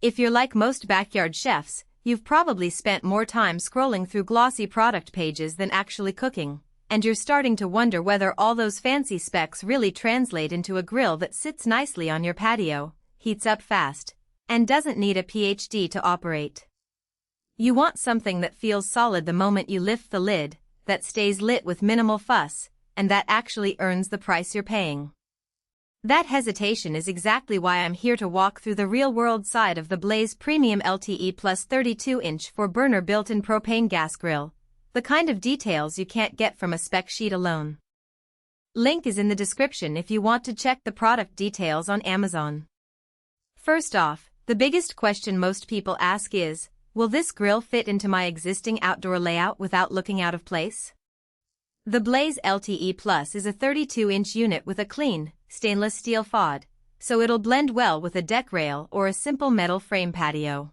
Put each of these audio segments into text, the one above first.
If you're like most backyard chefs, you've probably spent more time scrolling through glossy product pages than actually cooking, and you're starting to wonder whether all those fancy specs really translate into a grill that sits nicely on your patio, heats up fast, and doesn't need a PhD to operate. You want something that feels solid the moment you lift the lid, that stays lit with minimal fuss, and that actually earns the price you're paying. That hesitation is exactly why I'm here to walk through the real-world side of the Blaze Premium LTE Plus 32-inch 4-burner built-in propane gas grill, the kind of details you can't get from a spec sheet alone. Link is in the description if you want to check the product details on Amazon. First off, the biggest question most people ask is, will this grill fit into my existing outdoor layout without looking out of place? The Blaze LTE Plus is a 32-inch unit with a clean, stainless steel FOD, so it'll blend well with a deck rail or a simple metal frame patio.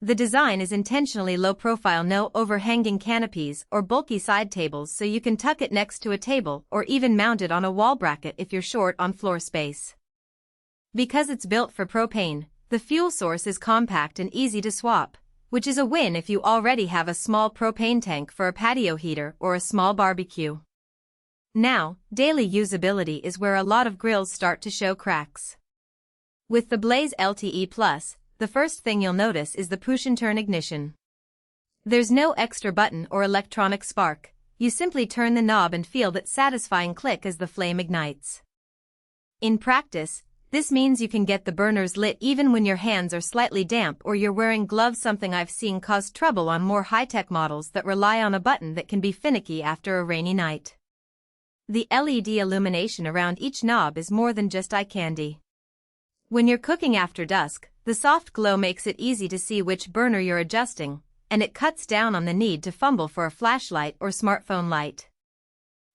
The design is intentionally low-profile, no overhanging canopies or bulky side tables, so you can tuck it next to a table or even mount it on a wall bracket if you're short on floor space. Because it's built for propane, the fuel source is compact and easy to swap, which is a win if you already have a small propane tank for a patio heater or a small barbecue. Now, daily usability is where a lot of grills start to show cracks. With the Blaze LTE Plus, the first thing you'll notice is the push-and-turn ignition. There's no extra button or electronic spark, you simply turn the knob and feel that satisfying click as the flame ignites. In practice, this means you can get the burners lit even when your hands are slightly damp or you're wearing gloves, something I've seen cause trouble on more high-tech models that rely on a button that can be finicky after a rainy night. The LED illumination around each knob is more than just eye candy. When you're cooking after dusk, the soft glow makes it easy to see which burner you're adjusting, and it cuts down on the need to fumble for a flashlight or smartphone light.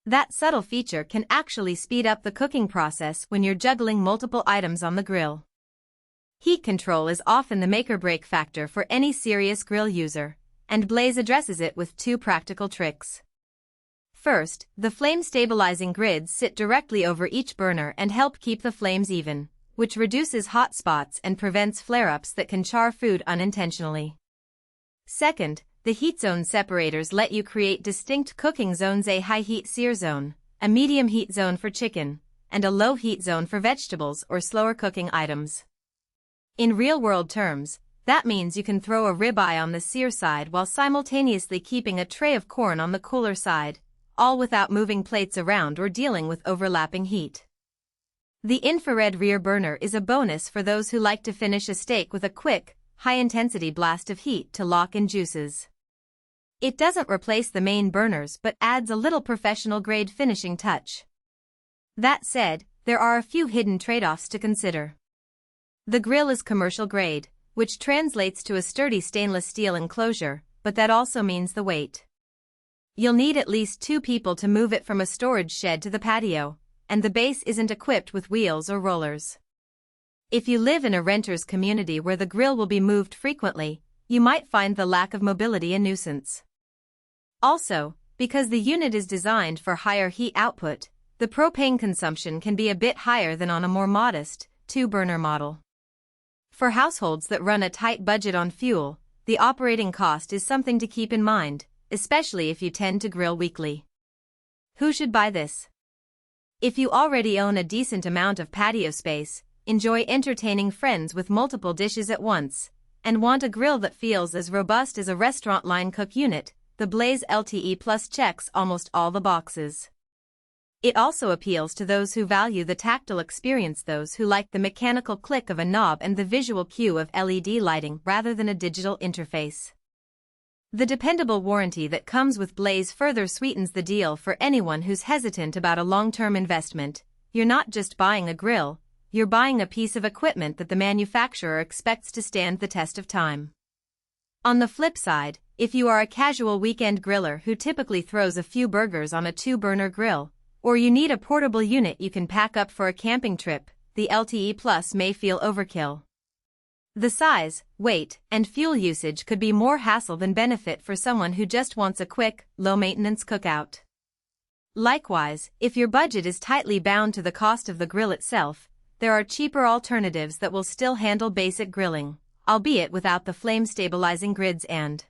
That subtle feature can actually speed up the cooking process when you're juggling multiple items on the grill. Heat control is often the make-or-break factor for any serious grill user, and Blaze addresses it with two practical tricks. First, the flame-stabilizing grids sit directly over each burner and help keep the flames even, which reduces hot spots and prevents flare-ups that can char food unintentionally. Second, the heat zone separators let you create distinct cooking zones: a high heat sear zone, a medium heat zone for chicken, and a low heat zone for vegetables or slower cooking items. In real-world terms, that means you can throw a ribeye on the sear side while simultaneously keeping a tray of corn on the cooler side, all without moving plates around or dealing with overlapping heat. The infrared rear burner is a bonus for those who like to finish a steak with a quick, high-intensity blast of heat to lock in juices. It doesn't replace the main burners but adds a little professional-grade finishing touch. That said, there are a few hidden trade-offs to consider. The grill is commercial-grade, which translates to a sturdy stainless steel enclosure, but that also means the weight. You'll need at least 2 people to move it from a storage shed to the patio, and the base isn't equipped with wheels or rollers. If you live in a renter's community where the grill will be moved frequently, you might find the lack of mobility a nuisance. Also, because the unit is designed for higher heat output, the propane consumption can be a bit higher than on a more modest, 2-burner model. For households that run a tight budget on fuel, the operating cost is something to keep in mind, especially if you tend to grill weekly. Who should buy this? If you already own a decent amount of patio space, enjoy entertaining friends with multiple dishes at once, and want a grill that feels as robust as a restaurant line cook unit, the Blaze LTE Plus checks almost all the boxes. It also appeals to those who value the tactile experience, those who like the mechanical click of a knob and the visual cue of LED lighting rather than a digital interface. The dependable warranty that comes with Blaze further sweetens the deal for anyone who's hesitant about a long-term investment. You're not just buying a grill, you're buying a piece of equipment that the manufacturer expects to stand the test of time. On the flip side, if you are a casual weekend griller who typically throws a few burgers on a 2-burner grill, or you need a portable unit you can pack up for a camping trip, the LTE Plus may feel overkill. The size, weight, and fuel usage could be more hassle than benefit for someone who just wants a quick, low-maintenance cookout. Likewise, if your budget is tightly bound to the cost of the grill itself, there are cheaper alternatives that will still handle basic grilling, albeit without the flame-stabilizing grids and